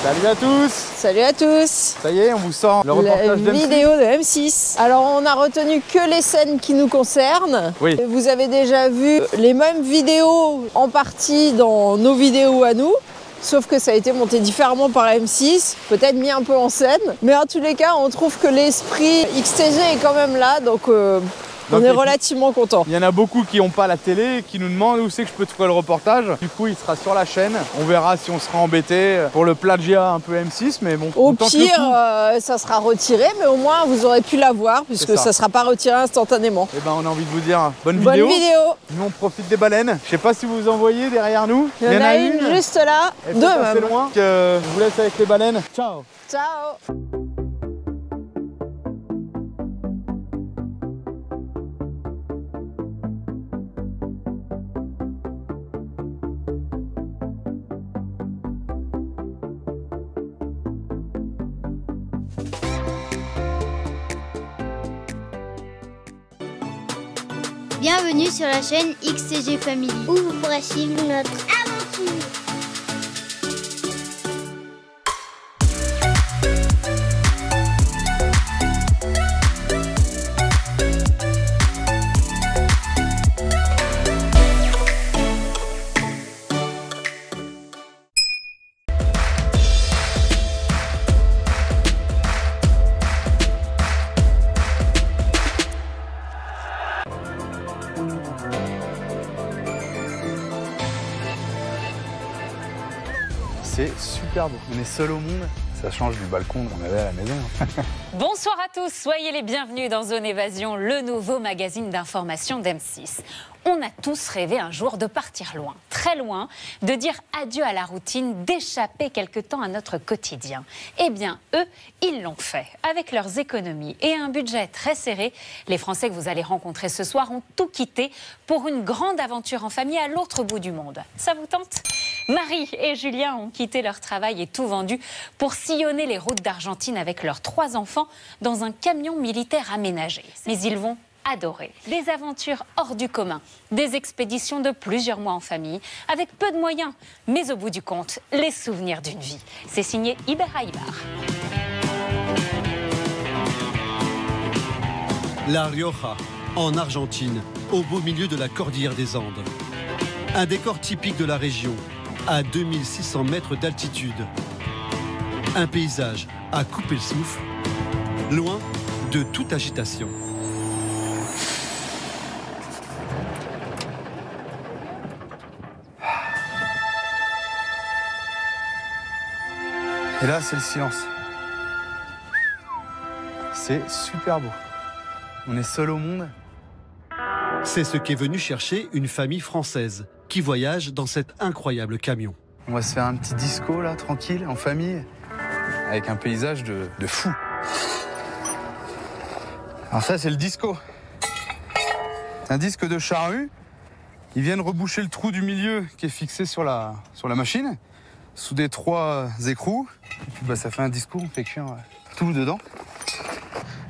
Salut à tous. Salut à tous. Ça y est, on vous sort le reportage La vidéo de M6. Alors on a retenu que les scènes qui nous concernent. Oui. Vous avez déjà vu les mêmes vidéos en partie dans nos vidéos à nous. Sauf que ça a été monté différemment par M6, peut-être mis un peu en scène. Mais en tous les cas, on trouve que l'esprit XTG est quand même là, donc on est relativement content. Il y en a beaucoup qui n'ont pas la télé, qui nous demandent où c'est que je peux trouver le reportage. Du coup, il sera sur la chaîne. On verra si on sera embêté pour le plagiat un peu M6, mais bon. Au pire, ça sera retiré, mais au moins vous aurez pu la voir, puisque ça ne sera pas retiré instantanément. Et ben, on a envie de vous dire bonne vidéo. Nous, on profite des baleines. Je sais pas si vous en voyez derrière nous. Il y en a une juste là, deux même. Loin. Je vous laisse avec les baleines. Ciao. Ciao. Bienvenue sur la chaîne XTG Family, où vous pourrez suivre notre aventure. C'est super beau. On est seul au monde. Ça change du balcon qu'on avait à la maison. Bonsoir à tous, soyez les bienvenus dans Zone Évasion, le nouveau magazine d'information d'M6. On a tous rêvé un jour de partir loin, très loin, de dire adieu à la routine, d'échapper quelque temps à notre quotidien. Eh bien, eux, ils l'ont fait. Avec leurs économies et un budget très serré, les Français que vous allez rencontrer ce soir ont tout quitté pour une grande aventure en famille à l'autre bout du monde. Ça vous tente ? Marie et Julien ont quitté leur travail et tout vendu pour sillonner les routes d'Argentine avec leurs 3 enfants dans un camion militaire aménagé. Mais ils vont adorer. Des aventures hors du commun, des expéditions de plusieurs mois en famille, avec peu de moyens, mais au bout du compte, les souvenirs d'une vie. C'est signé Iber Aybar. La Rioja, en Argentine, au beau milieu de la cordillère des Andes. Un décor typique de la région, à 2600 mètres d'altitude. Un paysage à couper le souffle, loin de toute agitation. Et là, c'est le silence. C'est super beau. On est seul au monde. C'est ce qu'est venu chercher une famille française qui voyage dans cet incroyable camion. On va se faire un petit disco là, tranquille, en famille, avec un paysage de fou. Alors ça, c'est le disco. C'est un disque de charrue. Ils viennent reboucher le trou du milieu qui est fixé sur la machine, sous des 3 écrous. Et puis bah, ça fait un disco, on fait cuire tout dedans.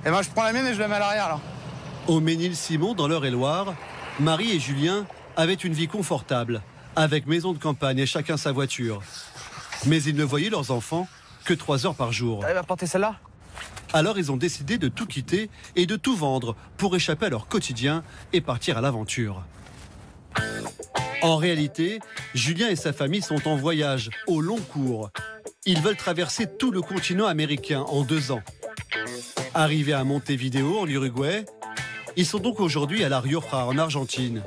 Et ben je prends la mienne et je la mets à l'arrière là. Au Ménil-Simon, dans l'Eure-et-Loire, Marie et Julien avaient une vie confortable, avec maison de campagne et chacun sa voiture. Mais ils ne voyaient leurs enfants que 3 heures par jour. T'arrives à porter celle-là ? Alors ils ont décidé de tout quitter et de tout vendre pour échapper à leur quotidien et partir à l'aventure. En réalité, Julien et sa famille sont en voyage au long cours. Ils veulent traverser tout le continent américain en 2 ans. Arrivés à Montevideo, en Uruguay, ils sont donc aujourd'hui à La Rioja, en Argentine.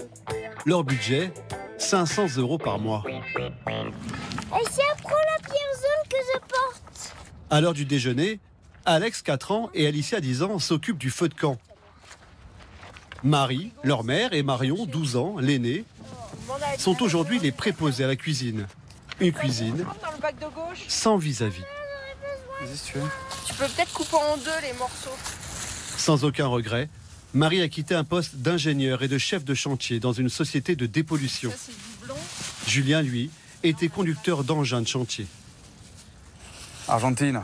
Leur budget, 500 € par mois. Et c'est après la pire zone que je porte. À l'heure du déjeuner, Alex, 4 ans, et Alicia, 10 ans, s'occupent du feu de camp. Marie, leur mère, et Marion, 12 ans, l'aînée, sont aujourd'hui les préposés à la cuisine. Une cuisine sans vis-à-vis. Vas-y si tu veux. Tu peux peut-être couper en 2 les morceaux. Sans aucun regret, Marie a quitté un poste d'ingénieur et de chef de chantier dans une société de dépollution. Julien, lui, était conducteur d'engins de chantier. Argentine.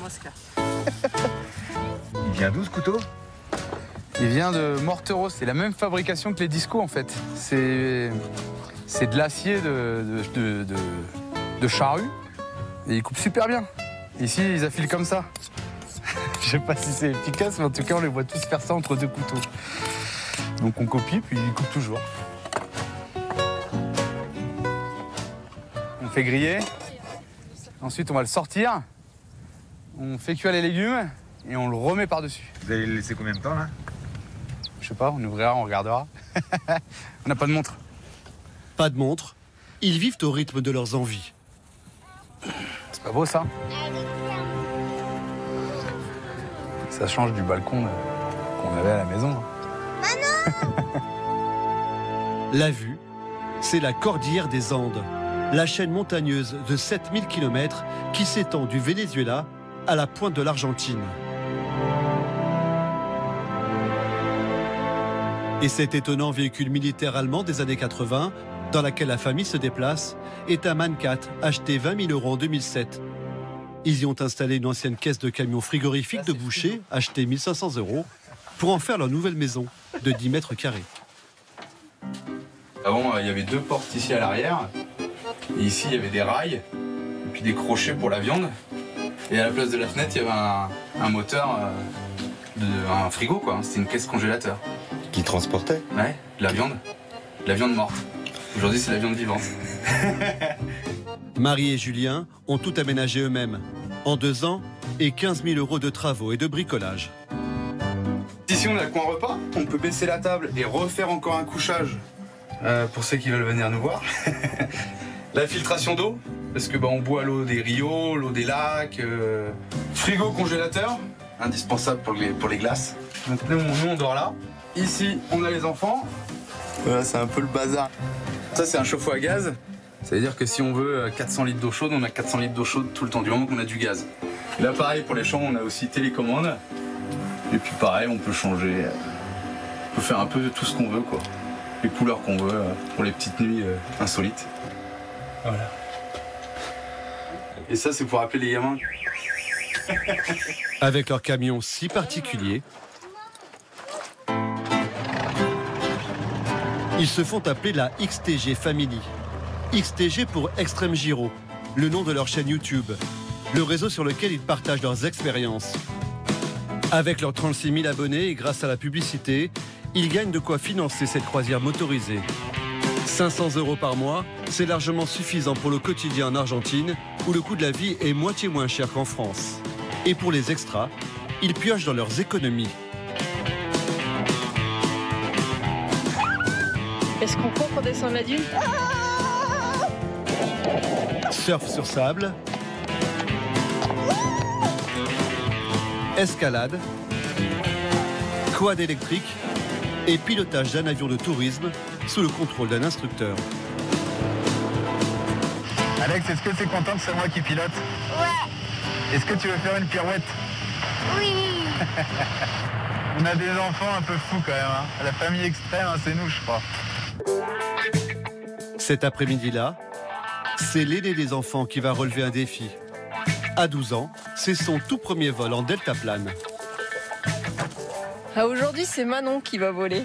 Mosca. Il vient d'où ce couteau? Il vient de Morteros. C'est la même fabrication que les discos en fait. C'est de l'acier de charrue Et ils coupent super bien. Ici, ils affilent comme ça. Je sais pas si c'est efficace, mais en tout cas, on les voit tous faire ça entre 2 couteaux. Donc on copie, puis ils coupent toujours. On fait griller. Ensuite, on va le sortir. On fait cuire les légumes et on le remet par-dessus. Vous allez le laisser combien de temps là? Je sais pas, on ouvrira, on regardera. On n'a pas de montre. Pas de montre, ils vivent au rythme de leurs envies. C'est pas beau ça? Ça change du balcon qu'on avait à la maison. La vue, c'est la cordillère des Andes, la chaîne montagneuse de 7000 km qui s'étend du Venezuela à la pointe de l'Argentine. Et cet étonnant véhicule militaire allemand des années 80, dans laquelle la famille se déplace, est un MAN 4 acheté 20 000 € en 2007. Ils y ont installé une ancienne caisse de camion frigorifique de boucher, achetée 1 500 €, pour en faire leur nouvelle maison de 10 mètres carrés. Avant, il y avait 2 portes ici à l'arrière. Et ici, il y avait des rails, et puis des crochets pour la viande. Et à la place de la fenêtre, il y avait un moteur, un frigo, quoi. C'était une caisse congélateur. Qui transportait? Ouais, de la viande morte. Aujourd'hui, c'est la viande vivante. Marie et Julien ont tout aménagé eux-mêmes, en 2 ans, et 15 000 € de travaux et de bricolage. Ici, on a le coin repas. On peut baisser la table et refaire encore un couchage pour ceux qui veulent venir nous voir. La filtration d'eau, parce que on boit l'eau des rios, l'eau des lacs. Frigo congélateur, indispensable pour les glaces. Maintenant, nous, on dort là. Ici, on a les enfants. Voilà, c'est un peu le bazar. Ça, c'est un chauffe-eau à gaz. Ça veut dire que si on veut 400 litres d'eau chaude, on a 400 litres d'eau chaude tout le temps du moment qu'on a du gaz. Et là, pareil, pour les chambres, on a aussi télécommande. Et puis pareil, on peut changer. On peut faire un peu de tout ce qu'on veut, quoi. Les couleurs qu'on veut pour les petites nuits insolites. Voilà. Et ça, c'est pour appeler les gamins. Avec leur camion si particulier, ils se font appeler la XTG Family. XTG pour Extreme Giro, le nom de leur chaîne YouTube, le réseau sur lequel ils partagent leurs expériences. Avec leurs 36 000 abonnés et grâce à la publicité, ils gagnent de quoi financer cette croisière motorisée. 500 € par mois, c'est largement suffisant pour le quotidien en Argentine, où le coût de la vie est moitié moins cher qu'en France. Et pour les extras, ils piochent dans leurs économies. Est-ce qu'on court pour descendre la dune? Surf sur sable, escalade, quad électrique et pilotage d'un avion de tourisme sous le contrôle d'un instructeur. Alex, est-ce que tu es content que c'est moi qui pilote? Ouais. Est-ce que tu veux faire une pirouette? Oui. On a des enfants un peu fous quand même. Hein. La famille extrême, hein, c'est nous, je crois. Cet après-midi-là, c'est l'aîné des enfants qui va relever un défi. À 12 ans, c'est son tout premier vol en deltaplane. Ah, aujourd'hui, c'est Manon qui va voler.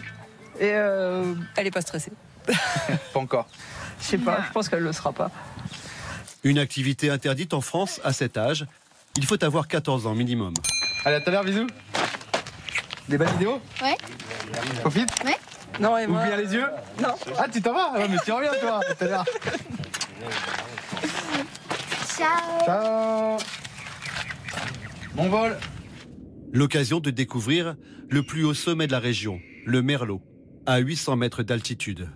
Et elle est pas stressée. Pas encore. Je sais pas, je pense qu'elle le sera pas. Une activité interdite en France à cet âge. Il faut avoir 14 ans minimum. Allez, à tout à l'heure, bisous. Des bonnes vidéos? Ouais. Profite? Ouais. Non, et Ouvre moi... bien les yeux? Non. Ah, tu t'en vas? Ouais, mais tu reviens, toi, tout à l'heure. Ciao. Ciao. Bon vol. L'occasion de découvrir le plus haut sommet de la région, le Merlot, à 800 mètres d'altitude.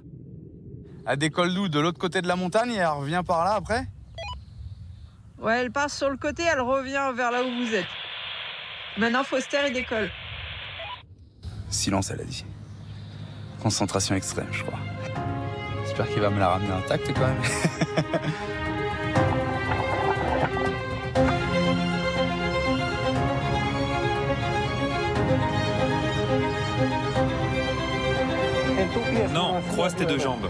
Elle décolle d'où? De l'autre côté de la montagne et elle revient par là après? Ouais, elle passe sur le côté, elle revient vers là où vous êtes. Maintenant, Foster, il décolle. Silence, elle a dit. Concentration extrême, je crois. J'espère qu'il va me la ramener intacte quand même. Non, croise tes 2 jambes.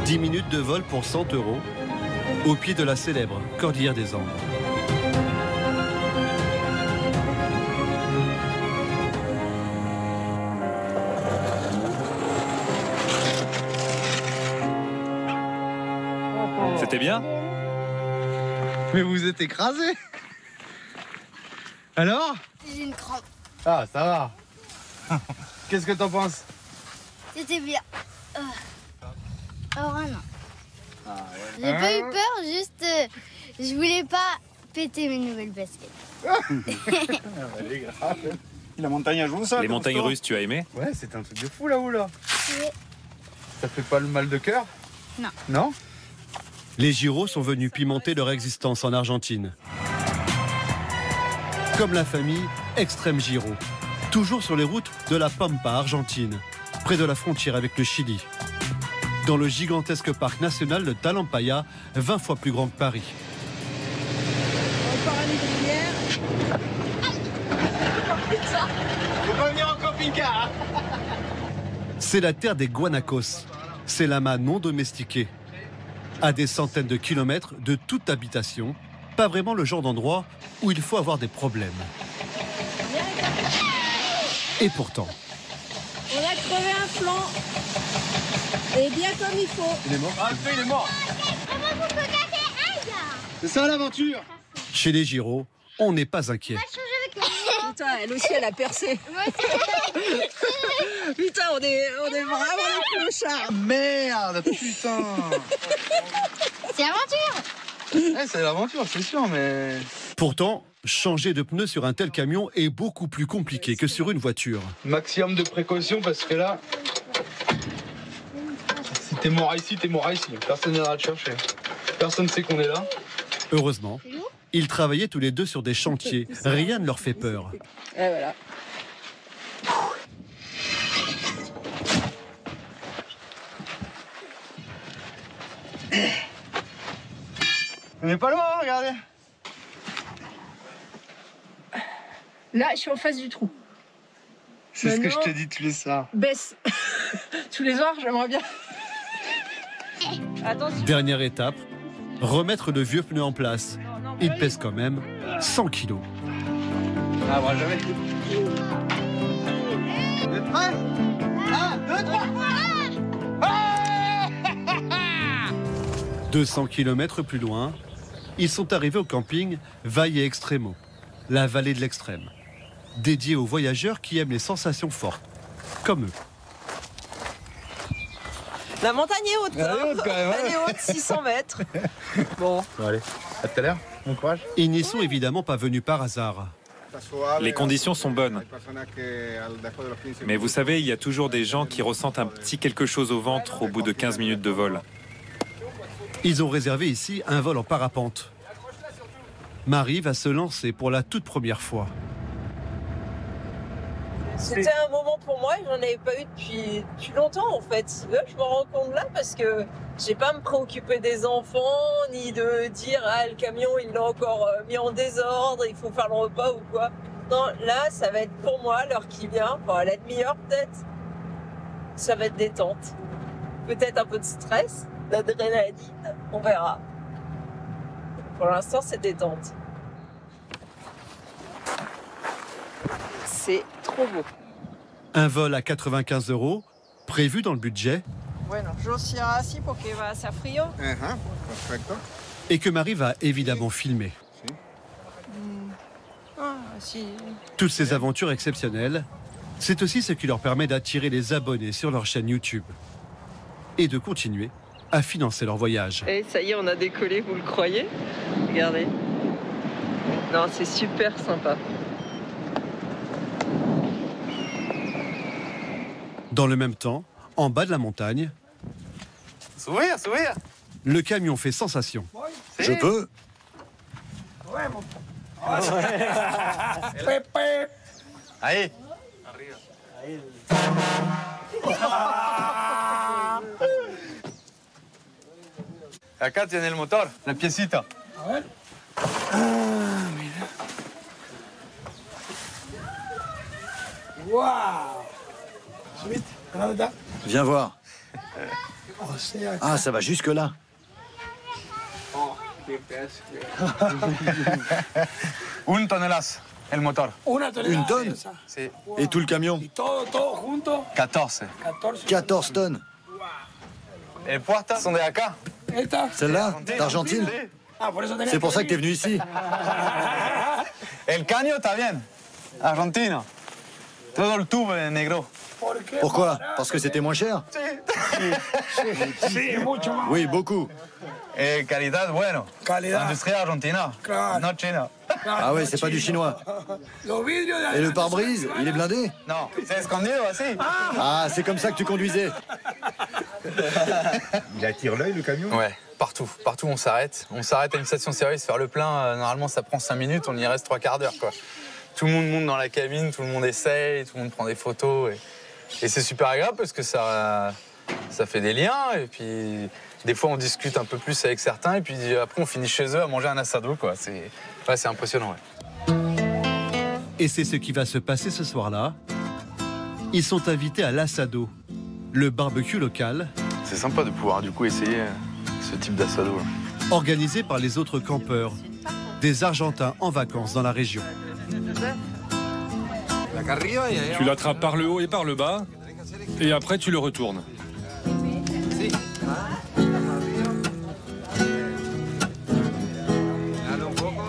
10 minutes de vol pour 100 €, au pied de la célèbre Cordillère des Andes. C'était bien? Mais vous êtes écrasé. Alors? J'ai une crampe. Ah, ça va. Qu'est-ce que t'en penses? C'était bien. Oh non. J'ai pas eu peur, juste je voulais pas péter mes nouvelles baskets. La montagne russe. Les montagnes russes, tu as aimé? Ouais, c'est un truc de fou là-haut là. Oui. Ça fait pas le mal de cœur? Non. Non? Les Giraud sont venus pimenter leur existence en Argentine. Comme la famille Extrême Giraud, toujours sur les routes de la Pampa argentine, près de la frontière avec le Chili. Dans le gigantesque parc national de Talampaya, 20 fois plus grand que Paris. Encore une rivière. Faut pas venir en camping-car. C'est la terre des guanacos, ces lamas non domestiqués. À des centaines de kilomètres de toute habitation, pas vraiment le genre d'endroit où il faut avoir des problèmes. Et pourtant, On a crevé un flanc. Et bien comme il faut. Il est mort. Ah, il est mort. C'est ça l'aventure. chez les Giraud, on n'est pas inquiet. Putain, elle aussi, elle a percé. Putain, on est vraiment des clochards. Merde, putain. C'est l'aventure. Ouais, c'est l'aventure, c'est sûr, mais... Pourtant, changer de pneus sur un tel camion est beaucoup plus compliqué que sur une voiture. Maximum de précaution parce que là... Si t'es mort ici, t'es mort ici. Personne viendra te chercher. Personne ne sait qu'on est là. Heureusement, ils travaillaient tous les deux sur des chantiers. Rien ne leur fait peur. Et voilà. On n'est pas loin, hein, regardez. Là, je suis en face du trou. C'est ce que je Maintenant, te dis tous les soirs. Baisse. Tous les soirs, j'aimerais bien. Attention. Dernière étape, remettre le vieux pneu en place. Il pèse quand même 100 kilos. Ah, bah, jamais. Vous êtes prêts? 1, 2, 3. 200 km plus loin, ils sont arrivés au camping Valle Extremo, la vallée de l'extrême, dédié aux voyageurs qui aiment les sensations fortes, comme eux. La montagne est haute. Elle est haute, quand même, hein. Elle est haute, 600 mètres. Bon. Bon, allez, à tout à l'heure. Bon courage. Ils n'y sont évidemment pas venus par hasard. Les conditions sont bonnes. Mais vous savez, il y a toujours des gens qui ressentent un petit quelque chose au ventre au bout de 15 minutes de vol. Ils ont réservé ici un vol en parapente. Marie va se lancer pour la toute première fois. C'était un moment pour moi, j'en avais pas eu depuis longtemps en fait. Là, je me rends compte là parce que j'ai pas à me préoccuper des enfants, ni de dire ah le camion il l'a encore mis en désordre, il faut faire le repas ou quoi. Non, là ça va être pour moi l'heure qui vient, enfin à la demi-heure peut-être. Ça va être détente. Peut-être un peu de stress, d'adrénaline, on verra. Pour l'instant c'est détente. C'est trop beau. Un vol à 95 €, prévu dans le budget, Bueno, yo cierro así porque va a hacer frío. Perfecto. et que Marie va évidemment filmer. Ah, si. Toutes ces aventures exceptionnelles, c'est aussi ce qui leur permet d'attirer les abonnés sur leur chaîne YouTube et de continuer à financer leur voyage. Et ça y est, on a décollé, vous le croyez? Regardez. Non, c'est super sympa. Dans le même temps, en bas de la montagne, Sourire. le camion fait sensation. Je peux. Allez. Acá tiene el motor, la piecita. Viens voir. Ah, ça va jusque là. Un toneladas, el motor. Une tonne? C'est Et tout le camion? 14. 14 tonnes. Les puertas sont de acá. Celle-là, d'Argentine? C'est pour ça que t'es venu ici. El caño está bien. Argentina. Todo el tubo es negro. Pourquoi? Parce que c'était moins cher? Oui, beaucoup. Calidad, bueno. Industria argentina. No China. Ah ouais, c'est pas du chinois. Et le pare-brise, il est blindé? Non, c'est escondido así. Ah, c'est comme ça que tu conduisais. Il attire l'œil, le camion? Ouais, partout. Partout, on s'arrête. On s'arrête à une station-service, faire le plein. Normalement, ça prend 5 minutes, on y reste 3/4 d'heure, quoi. Tout le monde monte dans la cabine, tout le monde essaye, tout le monde prend des photos. Et c'est super agréable parce que ça fait des liens. Et puis, des fois, on discute un peu plus avec certains. Et puis, après, on finit chez eux à manger un assado, quoi. C'est impressionnant, ouais. Et c'est ce qui va se passer ce soir-là. Ils sont invités à l'assado, le barbecue local. C'est sympa de pouvoir, du coup, essayer ce type d'assado. Organisé par les autres campeurs, des Argentins en vacances dans la région. Tu l'attrapes par le haut et par le bas, et après tu le retournes.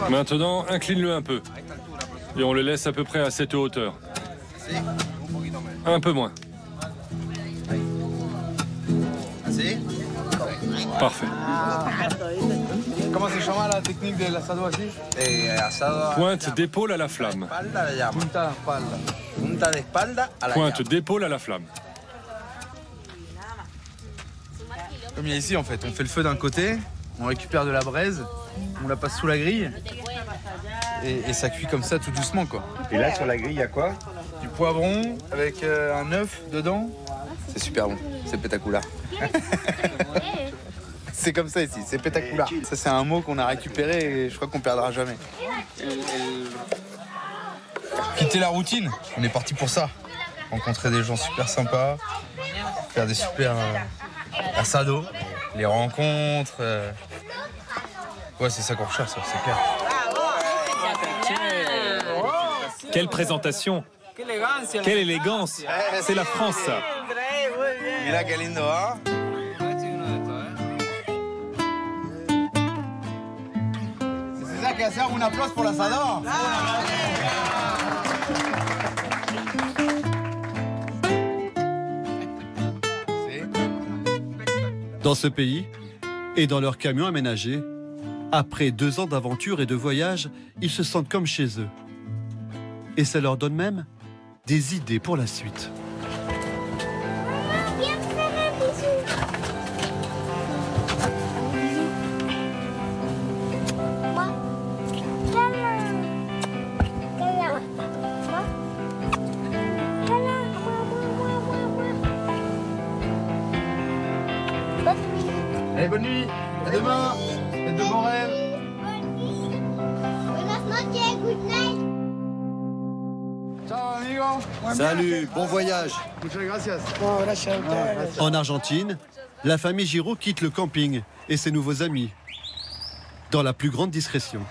Maintenant, incline-le un peu. Et on le laisse à peu près à cette hauteur. Un peu moins. Parfait. Comment se llama la technique de l'assado así? Pointe d'épaule à la flamme. Pointe d'épaule à la flamme. Comme il y a ici, en fait, on fait le feu d'un côté, on récupère de la braise, on la passe sous la grille, et ça cuit comme ça tout doucement, quoi. Et là, sur la grille, il y a quoi? Du poivron avec un œuf dedans. C'est super bon, c'est pétacoula. C'est comme ça ici, c'est pétacoula. Ça, c'est un mot qu'on a récupéré et je crois qu'on perdra jamais. Quitter la routine, on est parti pour ça. Rencontrer des gens super sympas, faire des super assados, les rencontres. Ouais, c'est ça qu'on recherche, ça, c'est clair. Quelle présentation! Quelle élégance! C'est la France, ça! Mira qué lindo, hein? C'est ça qui hace un applause pour l'asador. Dans ce pays et dans leur camion aménagé, après 2 ans d'aventure et de voyage, ils se sentent comme chez eux. Et ça leur donne même des idées pour la suite. Allez, bonne nuit, à demain, faites de bons rêves. Buenas noches, good night. Ciao, amigo. Salut, bon voyage. Muchas gracias. En Argentine, la famille Giraud quitte le camping et ses nouveaux amis, dans la plus grande discrétion.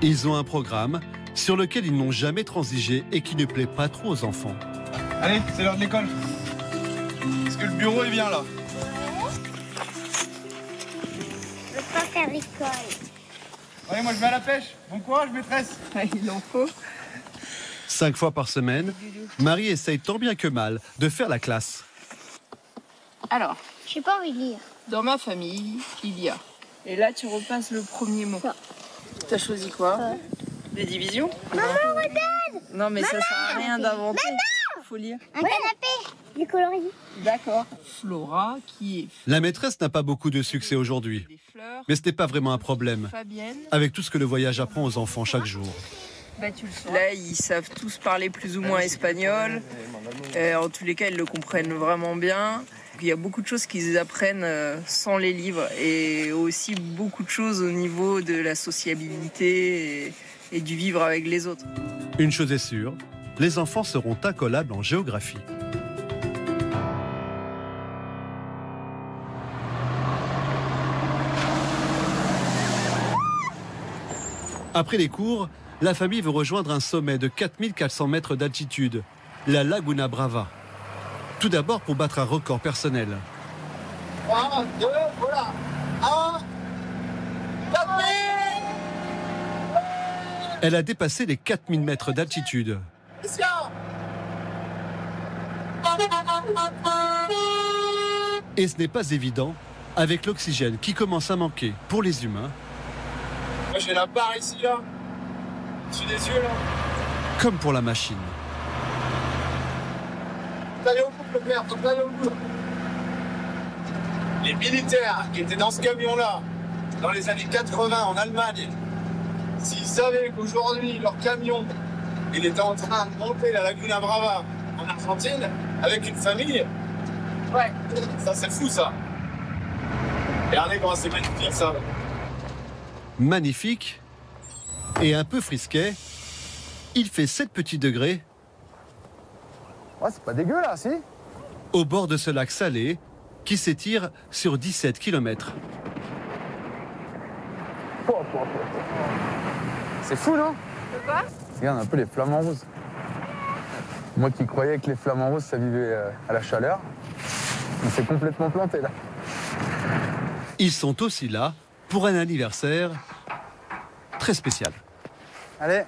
Ils ont un programme sur lequel ils n'ont jamais transigé et qui ne plaît pas trop aux enfants. Allez, c'est l'heure de l'école. Est-ce que le bureau est bien là? Je veux pas faire l'école. Allez, moi je vais à la pêche. Bon courage, maîtresse. Il en faut. 5 fois par semaine, Marie essaye tant bien que mal de faire la classe. Alors, J'ai pas envie de lire. dans ma famille, il y a. Et là, tu repasses le premier mot. Ça. T'as choisi quoi? Les divisions? Maman, regarde! Non, mais ça sert à rien d'inventer. Faut lire. Un canapé! Du colorier. D'accord. Flora, qui est La maîtresse n'a pas beaucoup de succès aujourd'hui, des fleurs. mais ce n'est pas vraiment un problème, Fabienne. avec tout ce que le voyage apprend aux enfants chaque jour. Là, ils savent tous parler plus ou moins espagnol. En tous les cas, ils le comprennent vraiment bien. Il y a beaucoup de choses qu'ils apprennent sans les livres et aussi beaucoup de choses au niveau de la sociabilité et du vivre avec les autres. Une chose est sûre, les enfants seront incollables en géographie. Après les cours, la famille veut rejoindre un sommet de 4400 mètres d'altitude la Laguna Brava. Tout d'abord pour battre un record personnel. 1, 2, voilà. 1, 4 000. Elle a dépassé les 4000 mètres d'altitude. Et ce n'est pas évident avec l'oxygène qui commence à manquer pour les humains. Moi j'ai la barre ici là. Au-dessus des yeux là. Comme pour la machine. Allez au bout le père, faut aller au bout. Les militaires qui étaient dans ce camion là, dans les années 80 en Allemagne, s'ils savaient qu'aujourd'hui leur camion, il était en train de monter la Laguna Brava en Argentine avec une famille, ouais, ça c'est fou ça. Regardez comment c'est magnifique ça. Magnifique et un peu frisquet, il fait 7 petits degrés. Ouais, c'est pas dégueu là, si. Au bord de ce lac salé qui s'étire sur 17 km. C'est fou, non? Quoi? Regarde un peu les flamants roses. Moi qui croyais que les flamants roses, ça vivait à la chaleur, on s'est complètement planté là. Ils sont aussi là pour un anniversaire très spécial. Allez.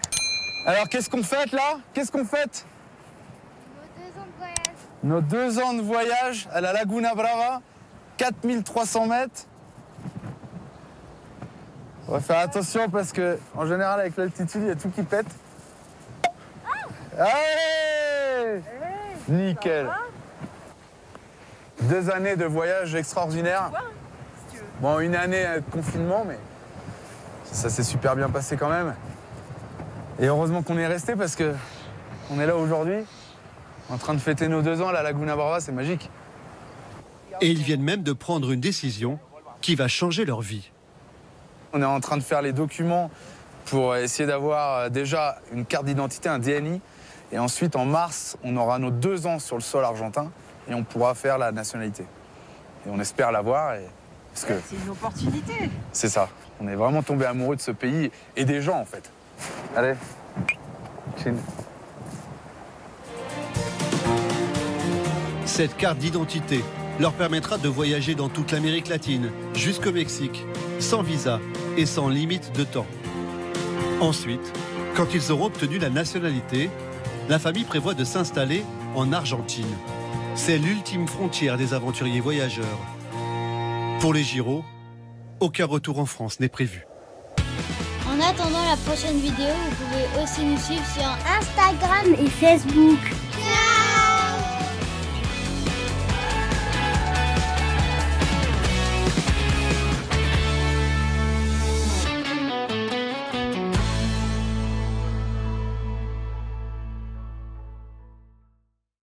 Alors, qu'est-ce qu'on fête là? Qu'est-ce qu'on fête? Nos 2 ans de voyage à la Laguna Brava, 4300 mètres. On va faire attention parce que, en général, avec l'altitude, il y a tout qui pète. Allez! Nickel. 2 années de voyage extraordinaire. Bon, 1 année de confinement, mais ça s'est super bien passé quand même. Et heureusement qu'on est resté parce que on est là aujourd'hui, en train de fêter nos 2 ans à la Laguna Brava, c'est magique. Et ils viennent même de prendre une décision qui va changer leur vie. On est en train de faire les documents pour essayer d'avoir déjà une carte d'identité, un DNI. Et ensuite, en mars, on aura nos 2 ans sur le sol argentin et on pourra faire la nationalité. Et on espère l'avoir. Parce que c'est une opportunité. c'est ça. On est vraiment tombé amoureux de ce pays et des gens, en fait. Allez. Chin. Cette carte d'identité leur permettra de voyager dans toute l'Amérique latine, jusqu'au Mexique, sans visa et sans limite de temps. Ensuite, quand ils auront obtenu la nationalité, la famille prévoit de s'installer en Argentine. C'est l'ultime frontière des aventuriers voyageurs. Pour les Giraud, aucun retour en France n'est prévu. En attendant la prochaine vidéo, vous pouvez aussi nous suivre sur Instagram et Facebook.